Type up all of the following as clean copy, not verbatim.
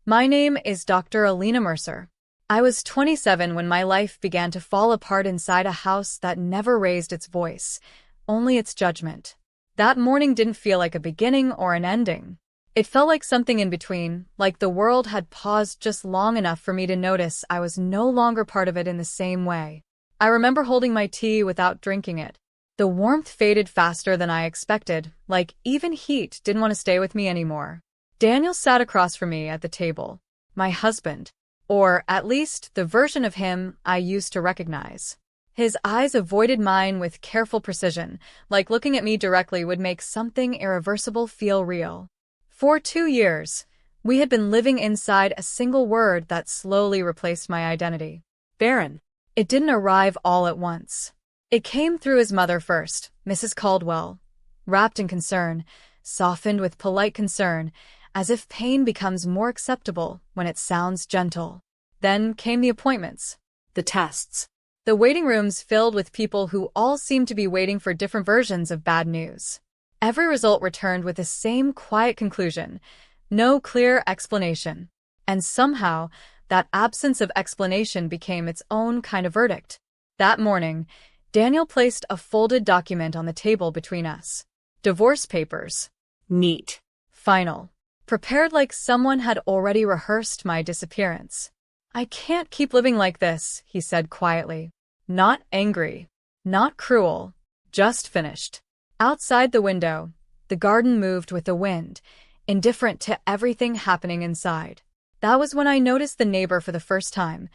My name is Dr. Alina Mercer. I was 27 when my life began to fall apart inside a house that never raised its voice, only its judgment. That morning didn't feel like a beginning or an ending. It felt like something in between, like the world had paused just long enough for me to notice I was no longer part of it in the same way. I remember holding my tea without drinking it. The warmth faded faster than I expected, like even heat didn't want to stay with me anymore. Daniel sat across from me at the table. My husband. Or, at least, the version of him I used to recognize. His eyes avoided mine with careful precision, like looking at me directly would make something irreversible feel real. For 2 years, we had been living inside a single word that slowly replaced my identity. Barren. It didn't arrive all at once. It came through his mother first, Mrs. Caldwell, wrapped in concern, softened with polite concern, as if pain becomes more acceptable when it sounds gentle. Then came the appointments, the tests, the waiting rooms filled with people who all seemed to be waiting for different versions of bad news. Every result returned with the same quiet conclusion, no clear explanation. And somehow, that absence of explanation became its own kind of verdict. That morning, Daniel placed a folded document on the table between us. Divorce papers. Neat. Final. Prepared like someone had already rehearsed my disappearance. I can't keep living like this, he said quietly. Not angry. Not cruel. Just finished. Outside the window, the garden moved with the wind, indifferent to everything happening inside. That was when I noticed the neighbor for the first time,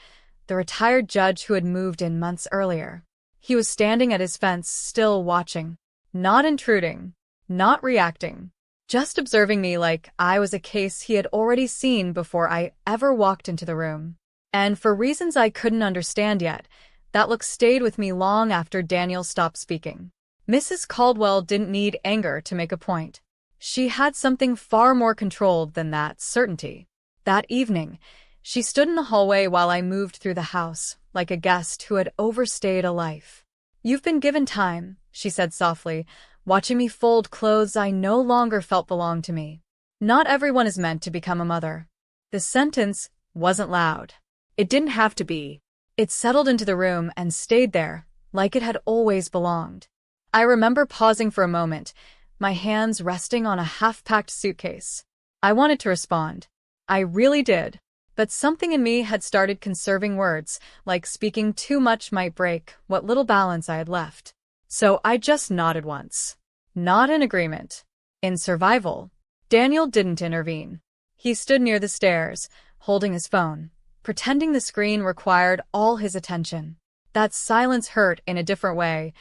the retired judge who had moved in months earlier. He was standing at his fence, still watching. Not intruding. Not reacting. Just observing me like I was a case he had already seen before I ever walked into the room. And for reasons I couldn't understand yet, that look stayed with me long after Daniel stopped speaking. Mrs. Caldwell didn't need anger to make a point. She had something far more controlled than that, certainty. That evening, she stood in the hallway while I moved through the house, like a guest who had overstayed a life. You've been given time, she said softly, watching me fold clothes I no longer felt belonged to me. Not everyone is meant to become a mother. The sentence wasn't loud. It didn't have to be. It settled into the room and stayed there, like it had always belonged. I remember pausing for a moment, my hands resting on a half-packed suitcase. I wanted to respond. I really did. But something in me had started conserving words, like speaking too much might break what little balance I had left. So I just nodded once. Not in agreement. In survival. Daniel didn't intervene. He stood near the stairs, holding his phone, pretending the screen required all his attention. That silence hurt in a different way.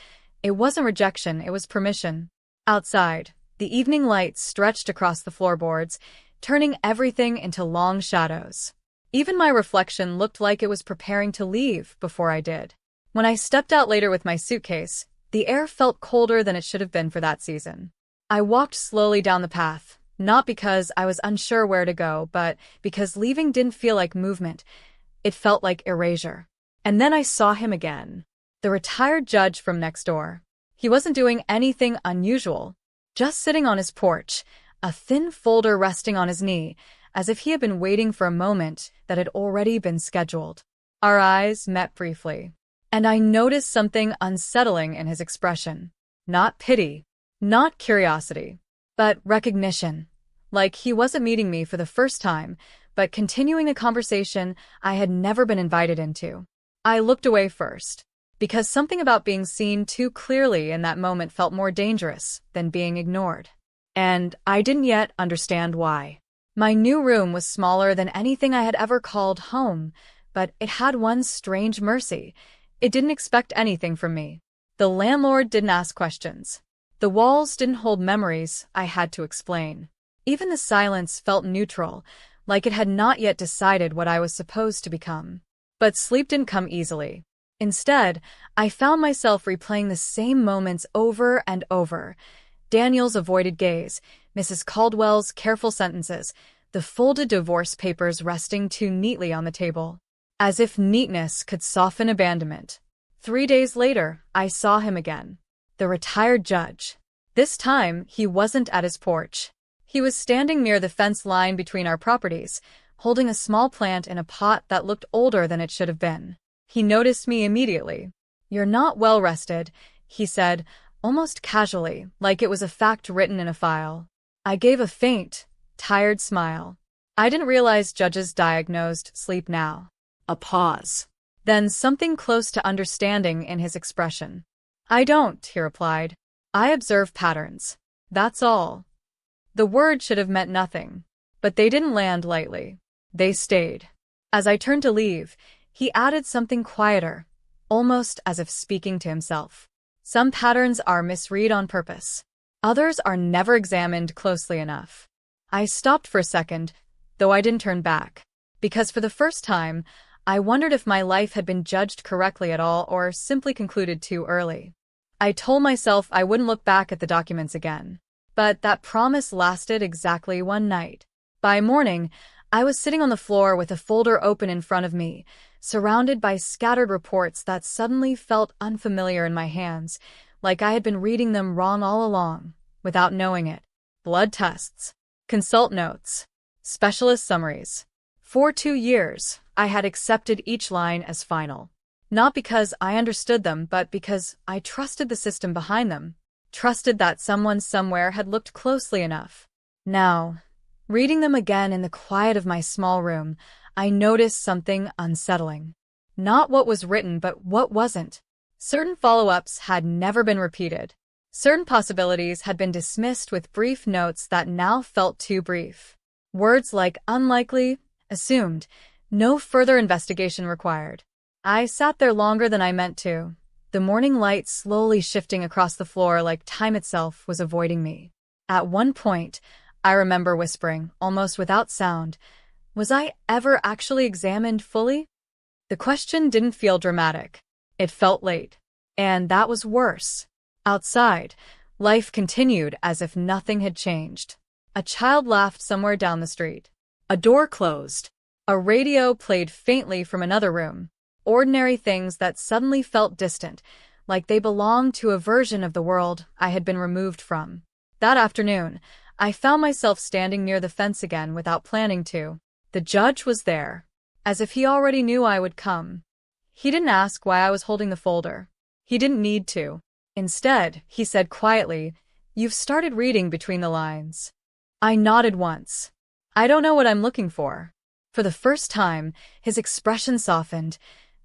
It wasn't rejection, it was permission. Outside, the evening light stretched across the floorboards, turning everything into long shadows. Even my reflection looked like it was preparing to leave before I did. When I stepped out later with my suitcase, the air felt colder than it should have been for that season. I walked slowly down the path, not because I was unsure where to go, but because leaving didn't feel like movement. It felt like erasure. And then I saw him again. The retired judge from next door. He wasn't doing anything unusual. Just sitting on his porch, a thin folder resting on his knee, as if he had been waiting for a moment that had already been scheduled. Our eyes met briefly. And I noticed something unsettling in his expression. Not pity, not curiosity, but recognition. Like he wasn't meeting me for the first time, but continuing a conversation I had never been invited into. I looked away first, because something about being seen too clearly in that moment felt more dangerous than being ignored. And I didn't yet understand why. My new room was smaller than anything I had ever called home, but it had one strange mercy. It didn't expect anything from me. The landlord didn't ask questions. The walls didn't hold memories I had to explain. Even the silence felt neutral, like it had not yet decided what I was supposed to become. But sleep didn't come easily. Instead, I found myself replaying the same moments over and over. Daniel's avoided gaze, Mrs. Caldwell's careful sentences, the folded divorce papers resting too neatly on the table. As if neatness could soften abandonment. 3 days later, I saw him again. The retired judge. This time, he wasn't at his porch. He was standing near the fence line between our properties, holding a small plant in a pot that looked older than it should have been. He noticed me immediately. "You're not well rested," he said, almost casually, like it was a fact written in a file. I gave a faint, tired smile. I didn't realize judges diagnosed sleep now. A pause. Then something close to understanding in his expression. "I don't," he replied. "I observe patterns. That's all." The word should have meant nothing, but they didn't land lightly. They stayed. As I turned to leave, he added something quieter, almost as if speaking to himself. "Some patterns are misread on purpose. Others are never examined closely enough." I stopped for a second, though I didn't turn back, because for the first time, I wondered if my life had been judged correctly at all or simply concluded too early. I told myself I wouldn't look back at the documents again, but that promise lasted exactly one night. By morning, I was sitting on the floor with a folder open in front of me, surrounded by scattered reports that suddenly felt unfamiliar in my hands, like I had been reading them wrong all along, without knowing it. Blood tests, consult notes, specialist summaries. For 2 years, I had accepted each line as final. Not because I understood them, but because I trusted the system behind them, trusted that someone somewhere had looked closely enough. Now, reading them again in the quiet of my small room, I noticed something unsettling. Not what was written, but what wasn't. Certain follow-ups had never been repeated. Certain possibilities had been dismissed with brief notes that now felt too brief. Words like unlikely, assumed, no further investigation required. I sat there longer than I meant to, the morning light slowly shifting across the floor like time itself was avoiding me. At one point, I remember whispering, almost without sound, "Was I ever actually examined fully?" The question didn't feel dramatic. It felt late. And that was worse. Outside, life continued as if nothing had changed. A child laughed somewhere down the street. A door closed. A radio played faintly from another room. Ordinary things that suddenly felt distant, like they belonged to a version of the world I had been removed from. That afternoon, I found myself standing near the fence again without planning to. The judge was there, as if he already knew I would come. He didn't ask why I was holding the folder. He didn't need to. Instead, he said quietly, "You've started reading between the lines." I nodded once. "I don't know what I'm looking for." For the first time, his expression softened,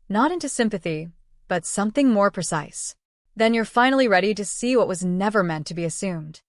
not into sympathy, but something more precise. "Then you're finally ready to see what was never meant to be assumed."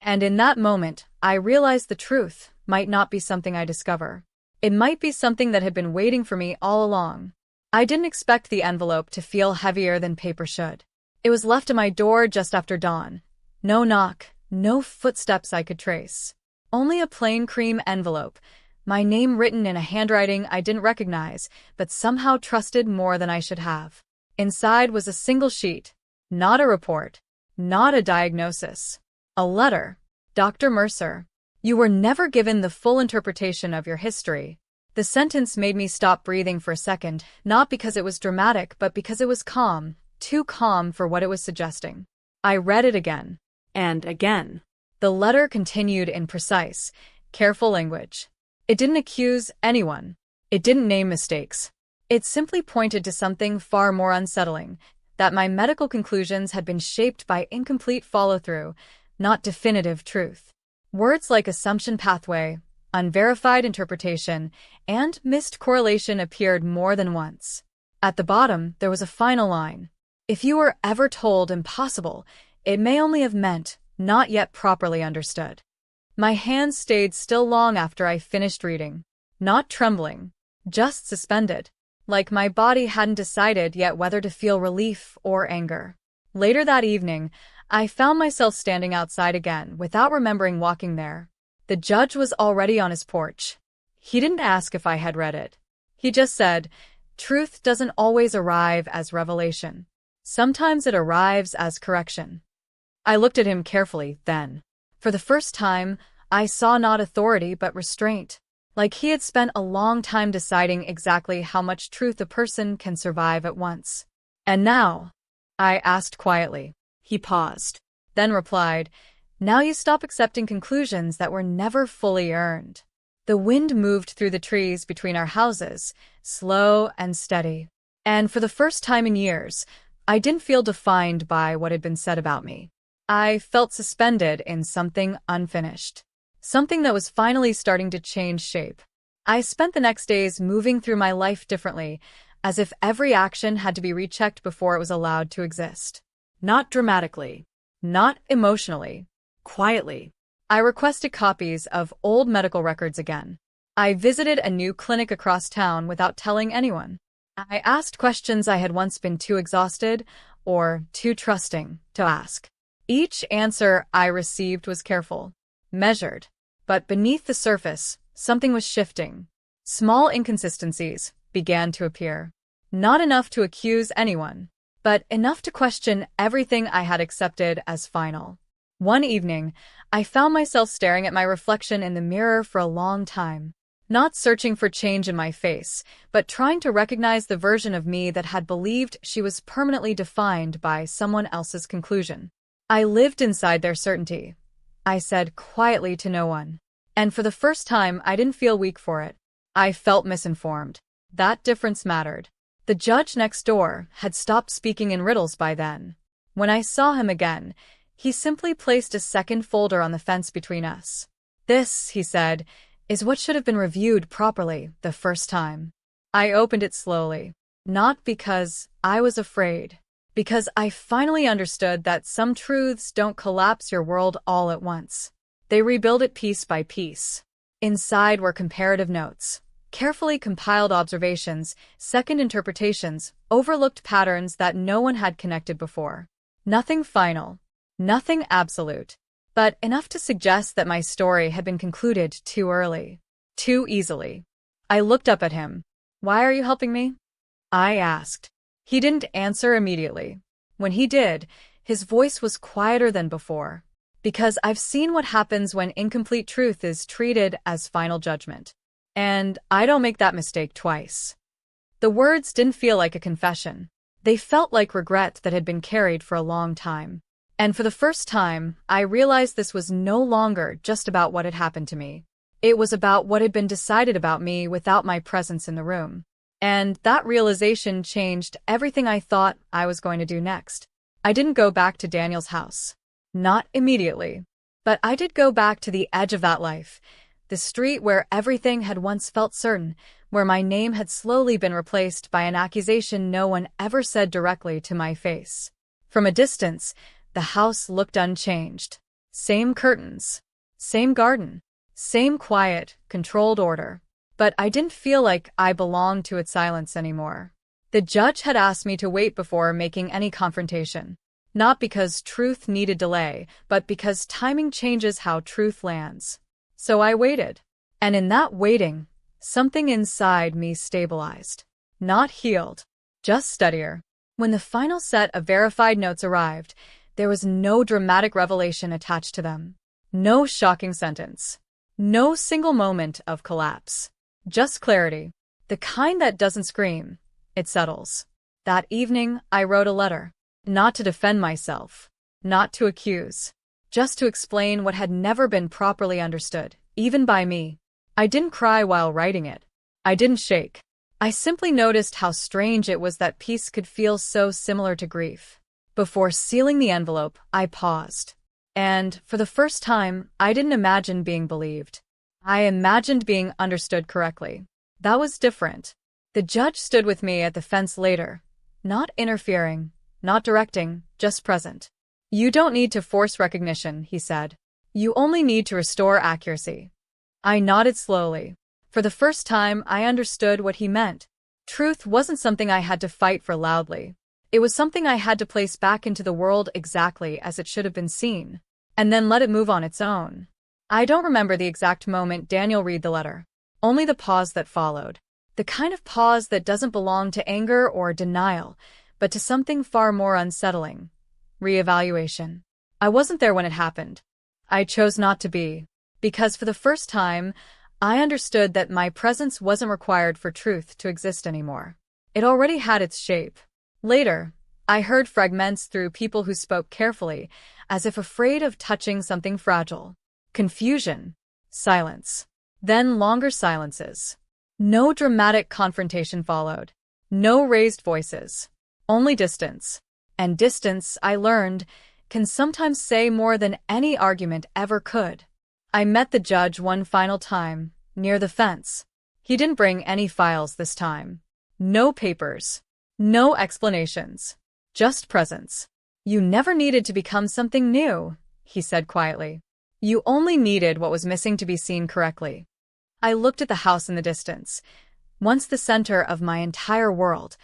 And in that moment, I realized the truth might not be something I discover. It might be something that had been waiting for me all along. I didn't expect the envelope to feel heavier than paper should. It was left at my door just after dawn. No knock, no footsteps I could trace. Only a plain cream envelope, my name written in a handwriting I didn't recognize, but somehow trusted more than I should have. Inside was a single sheet. Not a report. Not a diagnosis. A letter. "Dr. Mercer, you were never given the full interpretation of your history." The sentence made me stop breathing for a second, not because it was dramatic, but because it was calm, too calm for what it was suggesting. I read it again. And again. The letter continued in precise, careful language. It didn't accuse anyone. It didn't name mistakes. It simply pointed to something far more unsettling, that my medical conclusions had been shaped by incomplete follow-through, not definitive truth. Words like assumption pathway, unverified interpretation, and missed correlation appeared more than once. At the bottom, there was a final line. "If you were ever told impossible, it may only have meant not yet properly understood." My hands stayed still long after I finished reading. Not trembling, just suspended, like my body hadn't decided yet whether to feel relief or anger. Later that evening, I found myself standing outside again without remembering walking there. The judge was already on his porch. He didn't ask if I had read it. He just said, "Truth doesn't always arrive as revelation. Sometimes it arrives as correction." I looked at him carefully then. For the first time, I saw not authority but restraint, like he had spent a long time deciding exactly how much truth a person can survive at once. "And now?" I asked quietly. He paused, then replied, "Now you stop accepting conclusions that were never fully earned." The wind moved through the trees between our houses, slow and steady. And for the first time in years, I didn't feel defined by what had been said about me. I felt suspended in something unfinished. Something that was finally starting to change shape. I spent the next days moving through my life differently, as if every action had to be rechecked before it was allowed to exist. Not dramatically, not emotionally, quietly. I requested copies of old medical records again. I visited a new clinic across town without telling anyone. I asked questions I had once been too exhausted or too trusting to ask. Each answer I received was careful, measured. But beneath the surface, something was shifting. Small inconsistencies began to appear. Not enough to accuse anyone, but enough to question everything I had accepted as final. One evening, I found myself staring at my reflection in the mirror for a long time. Not searching for change in my face, but trying to recognize the version of me that had believed she was permanently defined by someone else's conclusion. I lived inside their certainty, I said quietly to no one. And for the first time, I didn't feel weak for it. I felt misinformed. That difference mattered. The judge next door had stopped speaking in riddles by then. When I saw him again, he simply placed a second folder on the fence between us. This, he said, is what should have been reviewed properly the first time. I opened it slowly. Not because I was afraid. Because I finally understood that some truths don't collapse your world all at once. They rebuild it piece by piece. Inside were comparative notes, carefully compiled observations, second interpretations, overlooked patterns that no one had connected before. Nothing final, nothing absolute, but enough to suggest that my story had been concluded too early, too easily. I looked up at him. "Why are you helping me?" I asked. He didn't answer immediately. When he did, his voice was quieter than before. Because I've seen what happens when incomplete truth is treated as final judgment. And I don't make that mistake twice. The words didn't feel like a confession. They felt like regret that had been carried for a long time. And for the first time, I realized this was no longer just about what had happened to me. It was about what had been decided about me without my presence in the room. And that realization changed everything I thought I was going to do next. I didn't go back to Daniel's house. Not immediately. But I did go back to the edge of that life. The street where everything had once felt certain, where my name had slowly been replaced by an accusation no one ever said directly to my face. From a distance, the house looked unchanged. Same curtains. Same garden. Same quiet, controlled order. But I didn't feel like I belonged to its silence anymore. The judge had asked me to wait before making any confrontation. Not because truth needed delay, but because timing changes how truth lands. So I waited. And in that waiting, something inside me stabilized. Not healed, just steadier. When the final set of verified notes arrived, there was no dramatic revelation attached to them. No shocking sentence. No single moment of collapse. Just clarity. The kind that doesn't scream, it settles. That evening, I wrote a letter. Not to defend myself. Not to accuse. Just to explain what had never been properly understood, even by me. I didn't cry while writing it. I didn't shake. I simply noticed how strange it was that peace could feel so similar to grief. Before sealing the envelope, I paused. And, for the first time, I didn't imagine being believed. I imagined being understood correctly. That was different. The judge stood with me at the fence later. Not interfering, not directing, just present. "You don't need to force recognition," he said. "You only need to restore accuracy." I nodded slowly. For the first time, I understood what he meant. Truth wasn't something I had to fight for loudly. It was something I had to place back into the world exactly as it should have been seen, and then let it move on its own. I don't remember the exact moment Daniel read the letter. Only the pause that followed. The kind of pause that doesn't belong to anger or denial, but to something far more unsettling. Reevaluation. I wasn't there when it happened. I chose not to be. Because for the first time, I understood that my presence wasn't required for truth to exist anymore. It already had its shape. Later, I heard fragments through people who spoke carefully, as if afraid of touching something fragile. Confusion. Silence. Then longer silences. No dramatic confrontation followed. No raised voices. Only distance. And distance, I learned, can sometimes say more than any argument ever could. I met the judge one final time, near the fence. He didn't bring any files this time. No papers. No explanations. Just presence. "You never needed to become something new," he said quietly. "You only needed what was missing to be seen correctly." I looked at the house in the distance. Once the center of my entire world,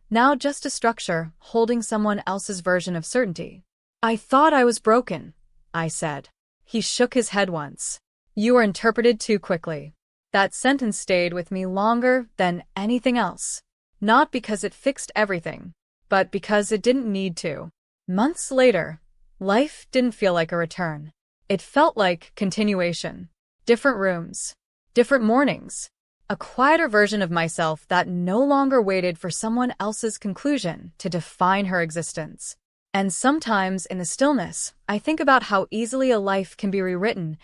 now just a structure holding someone else's version of certainty. "I thought I was broken," I said. He shook his head once. "You were interpreted too quickly." That sentence stayed with me longer than anything else. Not because it fixed everything, but because it didn't need to. Months later, life didn't feel like a return. It felt like continuation. Different rooms. Different mornings. A quieter version of myself that no longer waited for someone else's conclusion to define her existence. And sometimes, in the stillness, I think about how easily a life can be rewritten,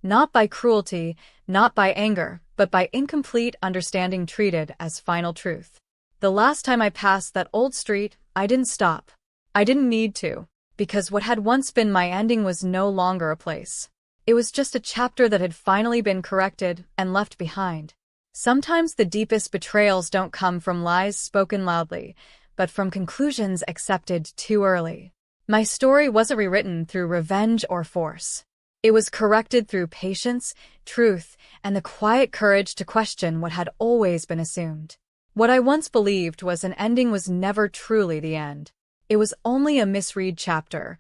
not by cruelty, not by anger, but by incomplete understanding treated as final truth. The last time I passed that old street, I didn't stop. I didn't need to, because what had once been my ending was no longer a place. It was just a chapter that had finally been corrected and left behind. Sometimes the deepest betrayals don't come from lies spoken loudly, but from conclusions accepted too early. My story wasn't rewritten through revenge or force. It was corrected through patience, truth, and the quiet courage to question what had always been assumed. What I once believed was an ending was never truly the end. It was only a misread chapter,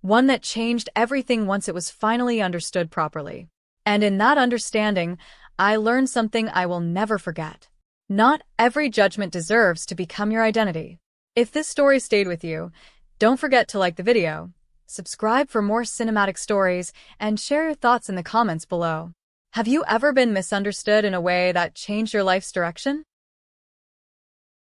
one that changed everything once it was finally understood properly. And in that understanding, I learned something I will never forget. Not every judgment deserves to become your identity. If this story stayed with you, don't forget to like the video, subscribe for more cinematic stories, and share your thoughts in the comments below. Have you ever been misunderstood in a way that changed your life's direction?